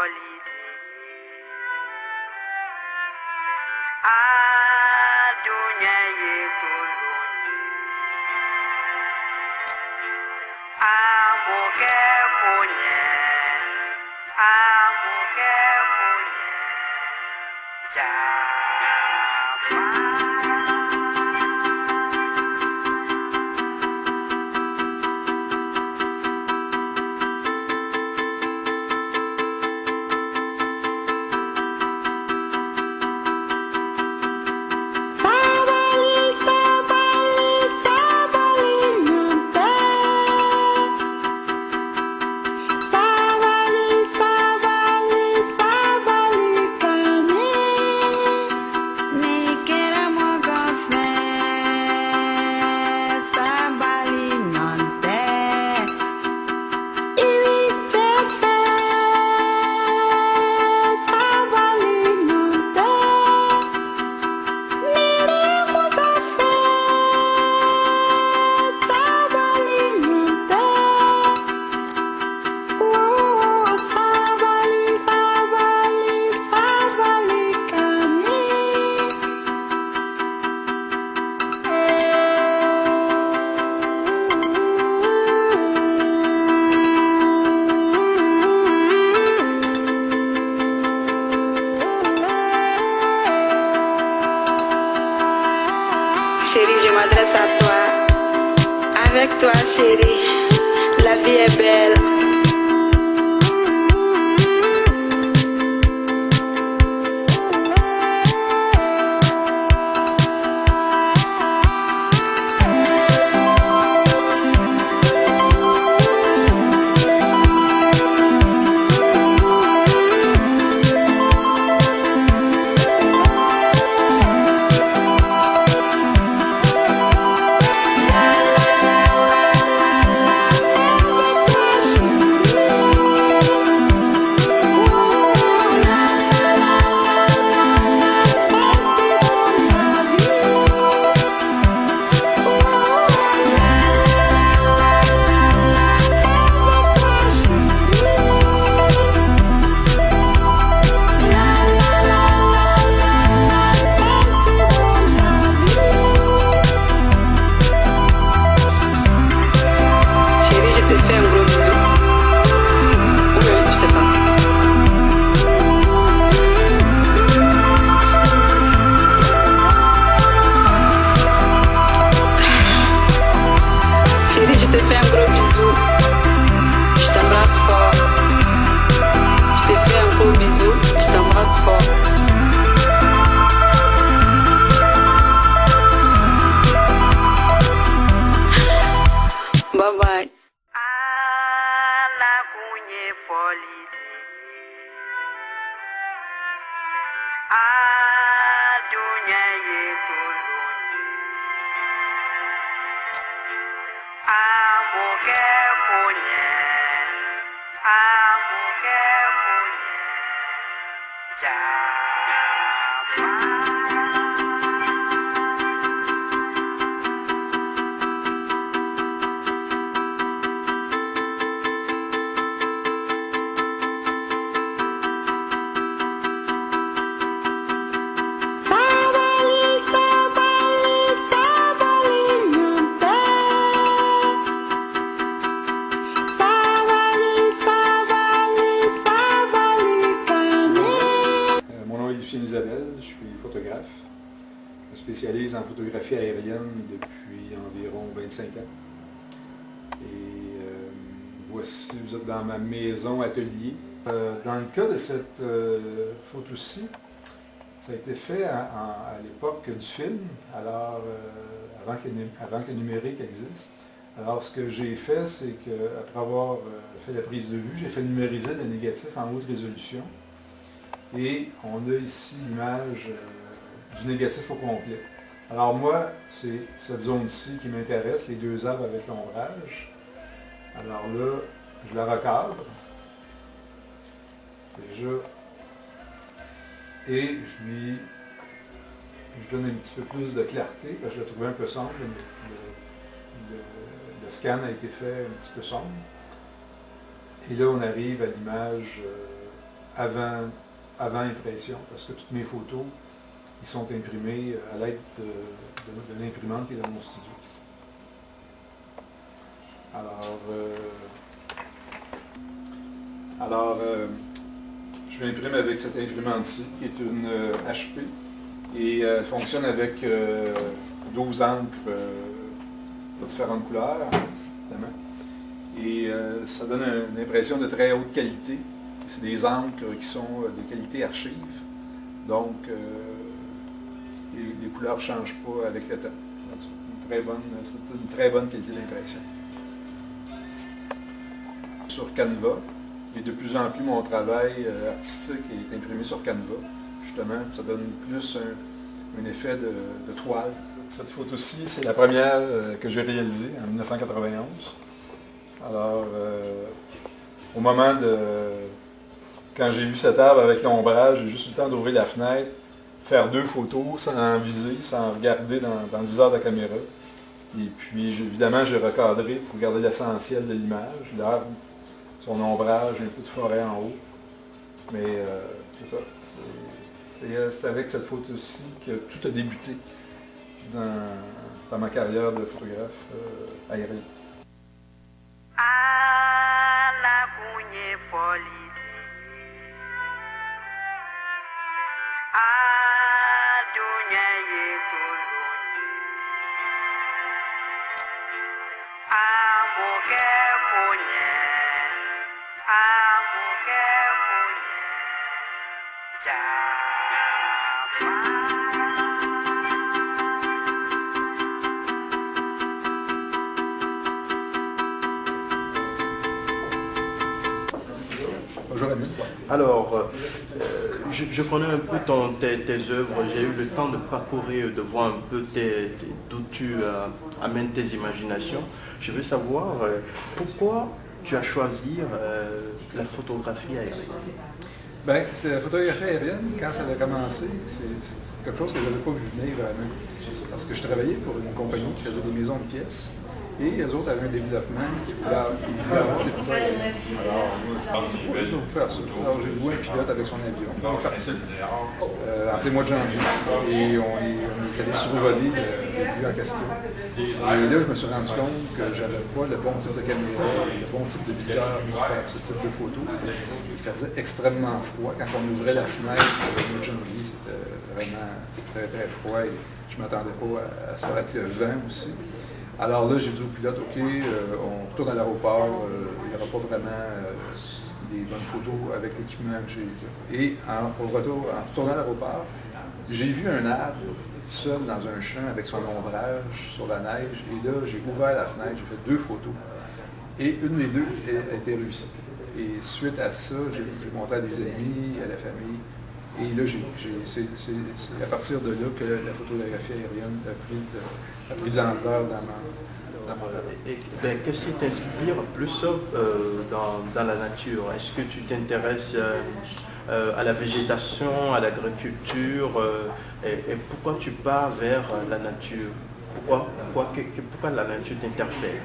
Adunya yetuluni amuke punye Chérie, je m'adresse à toi. Avec toi, chérie, la vie est belle. Je te fais un gros bisou. Je t'embrasse fort. Je te fais un gros bisou. Je t'embrasse fort. Bye bye. Adunya yetuluni amuke punye Isabelle, je suis photographe. Je me spécialise en photographie aérienne depuis environ 25 ans. Et voici, vous êtes dans ma maison atelier. Dans le cas de cette photo-ci, ça a été fait à l'époque du film, alors avant que le numérique existe. Alors ce que j'ai fait, c'est qu'après avoir fait la prise de vue, j'ai fait numériser le négatif en haute résolution. Et on a ici l'image du négatif au complet. Alors moi, c'est cette zone-ci qui m'intéresse, les deux arbres avec l'ombrage. Alors là, je la recadre. Déjà. Et je donne un petit peu plus de clarté, parce que je la trouvais un peu sombre. Le scan a été fait un petit peu sombre. Et là, on arrive à l'image avant impression, parce que toutes mes photos, ils sont imprimés à l'aide de l'imprimante qui est dans mon studio. Je l'imprime avec cette imprimante-ci, qui est une HP, et elle fonctionne avec 12 encres de différentes couleurs, évidemment. Et ça donne une impression de très haute qualité. C'est des encres qui sont de qualité archive, donc les couleurs ne changent pas avec le temps. C'est une très bonne qualité d'impression. Sur Canva, et de plus en plus mon travail artistique est imprimé sur Canva. Justement, ça donne plus un effet de toile. Cette photo-ci, c'est la première que j'ai réalisée en 1991. Alors, au moment quand j'ai vu cet arbre avec l'ombrage, j'ai juste eu le temps d'ouvrir la fenêtre, faire 2 photos sans viser, sans regarder dans le viseur de la caméra. Et puis, évidemment, j'ai recadré pour garder l'essentiel de l'image, l'arbre, son ombrage, un peu de forêt en haut. Mais c'est ça. C'est avec cette photo-ci que tout a débuté dans ma carrière de photographe aérien. Alors, je connais un peu tes œuvres, j'ai eu le temps de parcourir, de voir un peu d'où tu amènes tes imaginations. Je veux savoir pourquoi tu as choisi la photographie aérienne. Bien, c'était la photographie aérienne, quand ça a commencé, c'est quelque chose que je n'avais pas vu venir vraiment. Parce que je travaillais pour une compagnie qui faisait des maisons de pièces. Et eux autres avaient un développement qui voulait avoir des photos aériennes. Alors, moi, je vais vous faire ça. Alors, j'ai loué un pilote avec son avion. On est parti en plein mois de janvier. Et on est allé survoler le lieu en question. Et là, je me suis rendu compte que j'avais pas le bon type de caméra, le bon type de viseur pour faire ce type de photos. Il faisait extrêmement froid. Quand on ouvrait la fenêtre le mois de janvier, c'était vraiment très, très froid. Et je ne m'attendais pas à ça, avec le vent aussi. Alors là, j'ai dit au pilote, OK, on retourne à l'aéroport, il n'y aura pas vraiment des bonnes photos avec l'équipement que j'ai. Et au retour, en retournant à l'aéroport, j'ai vu un arbre seul dans un champ avec son ombrage sur la neige. Et là, j'ai ouvert la fenêtre, j'ai fait 2 photos. Et une des 2 a été réussie. Et suite à ça, j'ai montré à des amis, à la famille. Et là, c'est à partir de là que la photographie aérienne a pris de l'ampleur dans mon travail. Qu'est-ce qui t'inspire plus dans la nature? Est-ce que tu t'intéresses à la végétation, à l'agriculture? Et pourquoi tu pars vers la nature? Pourquoi la nature t'interpelle?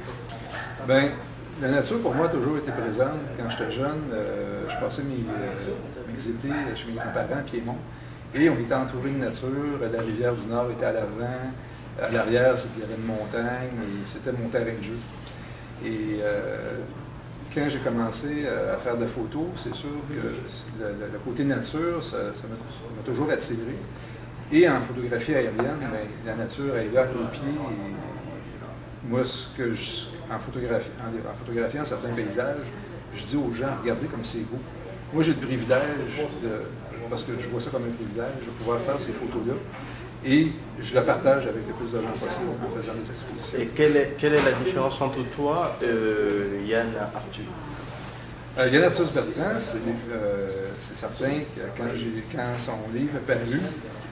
Bien, la nature, pour moi, a toujours été présente. Quand j'étais jeune, je passais mes étés chez mes grands-parents à Piémont. Et on était entouré de nature. La rivière du Nord était à l'avant. À l'arrière, il y avait une montagne. Et c'était mon terrain de jeu. Et quand j'ai commencé à faire des photos, c'est sûr que le côté nature, ça m'a toujours attiré. Et en photographie aérienne, la nature est là à nos pieds. Et moi, en photographiant certains paysages, je dis aux gens, regardez comme c'est beau. Moi, j'ai le privilège, parce que je vois ça comme un privilège, de pouvoir faire ces photos-là. Et je la partage avec le plus de gens possible en faisant des expositions. Et quelle est la différence entre toi et Yann Arthus? Yann Arthus Bertrand, c'est certain que quand son livre est paru,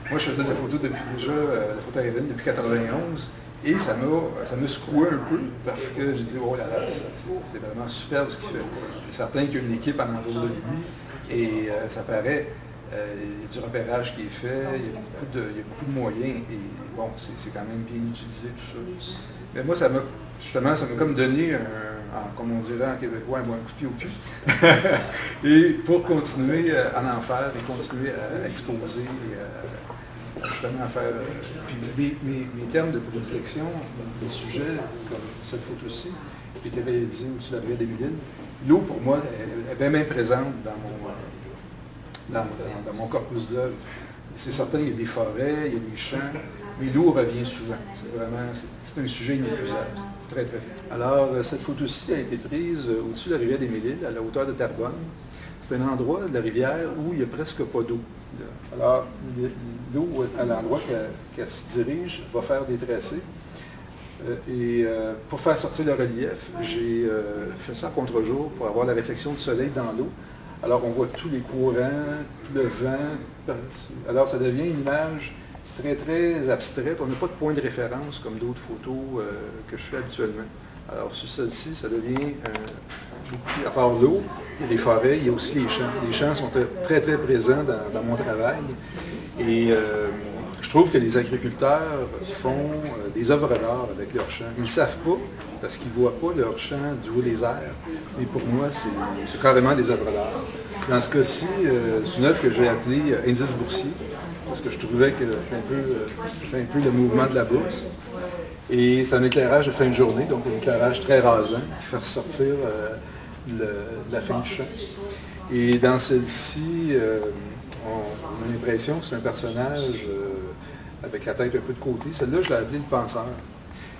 moi je faisais de la photo depuis déjà, la photo aérienne depuis 1991. Et ça m'a secoué un peu parce que j'ai dit, oh là là, c'est vraiment superbe ce qu'il fait. C'est certain qu'il y a une équipe en entour de lui et ça paraît, il y a du repérage qui est fait, il y a beaucoup de moyens et bon, c'est quand même bien utilisé tout ça. Mais moi, ça m'a comme donné comme on dirait en québécois, un coup de pied au cul. Et pour continuer à en faire et continuer à exposer, justement à faire. Puis mes termes de prédilection, des sujets comme cette photo-ci, qui était réalisée au-dessus de la rivière des Mille-Îles, l'eau, pour moi, est bien présente dans mon corpus d'œuvre. C'est certain, il y a des forêts, il y a des champs, mais l'eau revient souvent. C'est un sujet inépuisable. Très, très simple. Alors, cette photo-ci a été prise au-dessus de la rivière des Mille-Îles, à la hauteur de Terrebonne. C'est un endroit de la rivière où il n'y a presque pas d'eau. Alors, l'eau, à l'endroit qu'elle se dirige, va faire des tracés. Pour faire sortir le relief, j'ai fait ça en contre-jour pour avoir la réflexion du soleil dans l'eau. Alors, on voit tous les courants, le vent. Alors, ça devient une image très, très abstraite. On n'a pas de point de référence comme d'autres photos que je fais habituellement. Alors, sur celle-ci, ça devient à part l'eau, il y a des forêts, il y a aussi les champs. Les champs sont très, très présents dans mon travail. Et je trouve que les agriculteurs font des œuvres d'art avec leurs champs. Ils ne le savent pas, parce qu'ils ne voient pas leurs champs du haut des airs. Mais pour moi, c'est carrément des œuvres d'art. Dans ce cas-ci, c'est une œuvre que j'ai appelée Indice boursier, parce que je trouvais que c'était un peu le mouvement de la bourse. Et c'est un éclairage de fin de journée, donc un éclairage très rasant qui fait ressortir la fin du champ. Et dans celle-ci, on a l'impression que c'est un personnage avec la tête un peu de côté. Celle-là, je l'ai appelée le penseur.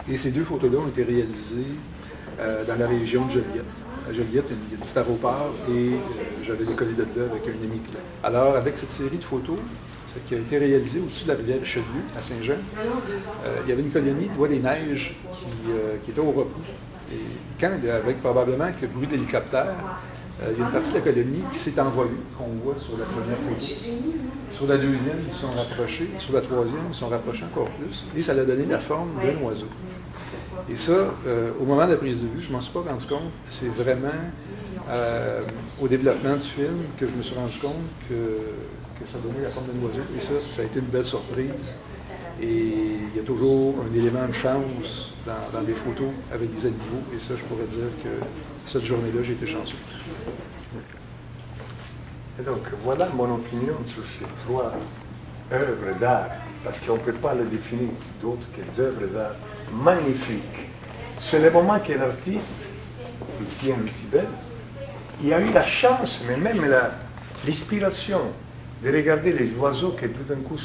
Et ces deux photos-là ont été réalisées dans la région de Joliette. À Joliette, il y a un petit aéroport et j'avais décollé de là avec un ami clé. Alors, avec cette série de photos, qui a été réalisée au-dessus de la rivière Richelieu, à Saint-Jean, il y avait une colonie de Bois des Neiges qui était au repos. Et avec probablement avec le bruit d'hélicoptère, il y a une partie de la colonie qui s'est envolée, qu'on voit sur la première photo. Sur la deuxième, ils se sont rapprochés. Sur la troisième, ils se sont rapprochés encore plus. Et ça a donné la forme d'un oiseau. Et ça, au moment de la prise de vue, je ne m'en suis pas rendu compte. C'est vraiment au développement du film que je me suis rendu compte que ça donnait la forme d'un oiseau. Et ça a été une belle surprise. Et il y a toujours un élément de chance dans les photos avec des animaux. Et ça, je pourrais dire que cette journée-là, j'ai été chanceux. Et donc, voilà mon opinion sur ces trois œuvres d'art, parce qu'on ne peut pas les définir d'autres que d'œuvres d'art magnifiques. C'est le moment que l'artiste, Lucien Lucibel, il a eu la chance, mais même l'inspiration de regarder les oiseaux qui tout d'un coup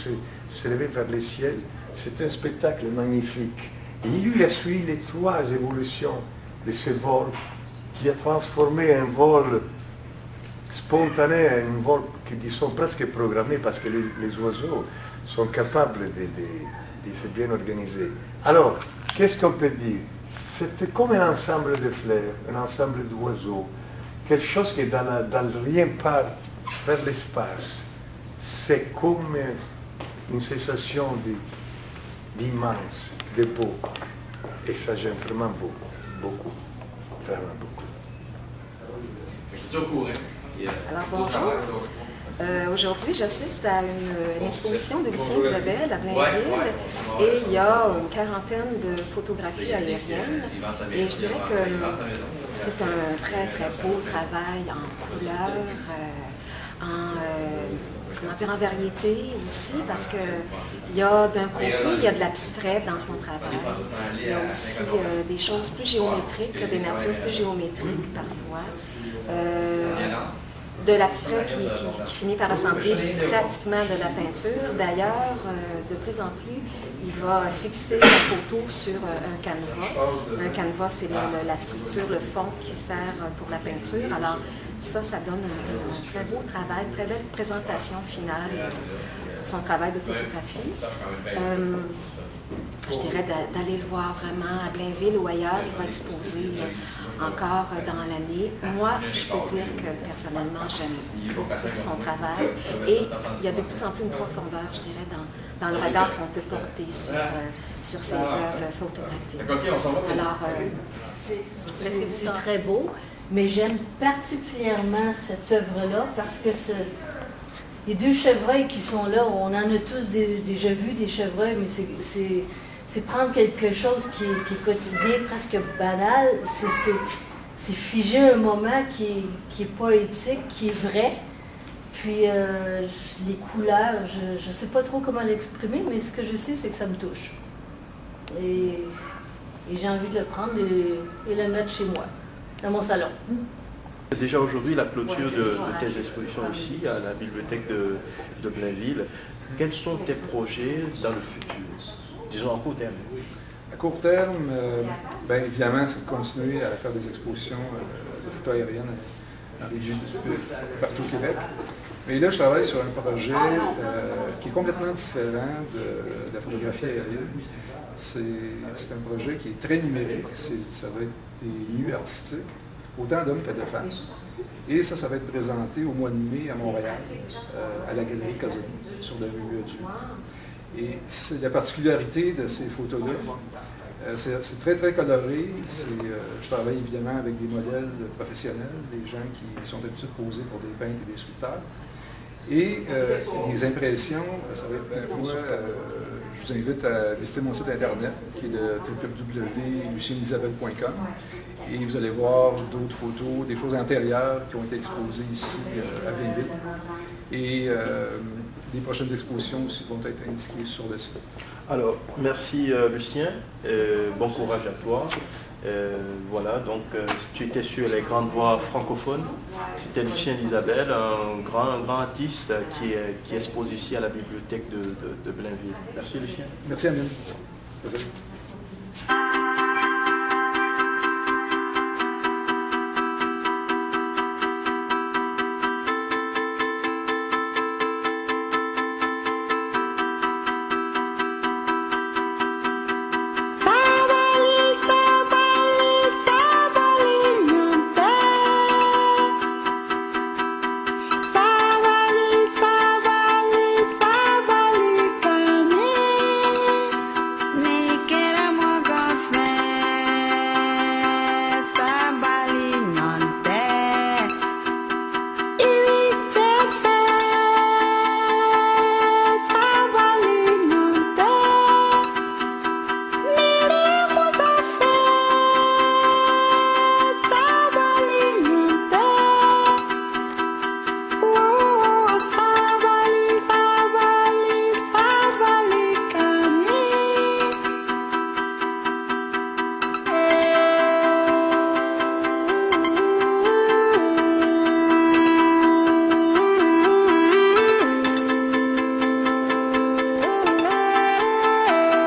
s'élevaient vers le ciel. C'est un spectacle magnifique. Et il lui a suivi les trois évolutions de ce vol, qui a transformé un vol spontané en un vol qui sont presque programmés, parce que les oiseaux sont capables de se bien organiser. Alors, qu'est-ce qu'on peut dire? C'était comme un ensemble de fleurs, un ensemble d'oiseaux, quelque chose qui dans le rien part vers l'espace. C'est comme une sensation d'immense, de beau. Et ça, j'aime vraiment beaucoup, vraiment beaucoup. Alors bonjour. Aujourd'hui, j'assiste à une exposition de Lucien Isabelle à Blainville et il y a une quarantaine de photographies aériennes. Et je dirais que c'est un très très beau travail en couleur, en variété aussi, parce que il y a d'un côté, il y a de l'abstrait dans son travail. Il y a aussi des choses plus géométriques, des natures plus géométriques parfois. De l'abstrait qui finit par ressembler pratiquement de la peinture. D'ailleurs, de plus en plus, il va fixer sa photo sur un canevas. Un canevas, c'est la structure, le fond qui sert pour la peinture. Alors ça donne un très beau travail, très belle présentation finale pour son travail de photographie. Je dirais d'aller le voir vraiment à Blainville ou ailleurs. Il va exposer encore dans l'année. Moi, je peux dire que personnellement, j'aime beaucoup son travail. Et il y a de plus en plus une profondeur, je dirais, dans le regard qu'on peut porter sur ses œuvres photographiques. Alors, c'est très beau, mais j'aime particulièrement cette œuvre-là parce que les deux chevreuils qui sont là, on en a tous déjà vu des chevreuils, mais c'est prendre quelque chose qui est quotidien, presque banal, c'est figer un moment qui est poétique, qui est vrai. Puis les couleurs, je ne sais pas trop comment l'exprimer, mais ce que je sais, c'est que ça me touche. Et j'ai envie de le prendre et le mettre chez moi, dans mon salon. Déjà aujourd'hui, la clôture de tes expositions ici, à la bibliothèque de Blainville. Quels sont tes projets dans le futur, disons à court terme? À court terme, bien évidemment, c'est de continuer à faire des expositions de photos aériennes dans les régions partout au Québec. Mais là, je travaille sur un projet qui est complètement différent de la photographie aérienne. C'est un projet qui est très numérique. Ça va être des nus artistiques, autant d'hommes que de femmes. Et ça va être présenté au mois de mai à Montréal, à la Galerie Casoni, sur la rue du. Et c'est la particularité de ces photos-là. C'est très, très coloré. Je travaille évidemment avec des modèles professionnels, des gens qui sont habitués de poser pour des peintres et des sculpteurs. Et les impressions, ça va être, moi, je vous invite à visiter mon site internet qui est le www.lucienneisabelle.com et vous allez voir d'autres photos, des choses antérieures qui ont été exposées ici à Blainville. Et les prochaines expositions aussi vont être indiquées sur le site. Alors, merci Lucien, bon courage à toi. Voilà, donc tu étais sur les grandes voies francophones. C'était Lucien Isabelle, un grand artiste qui expose ici à la bibliothèque de Blainville. Merci Lucien. Merci Amine.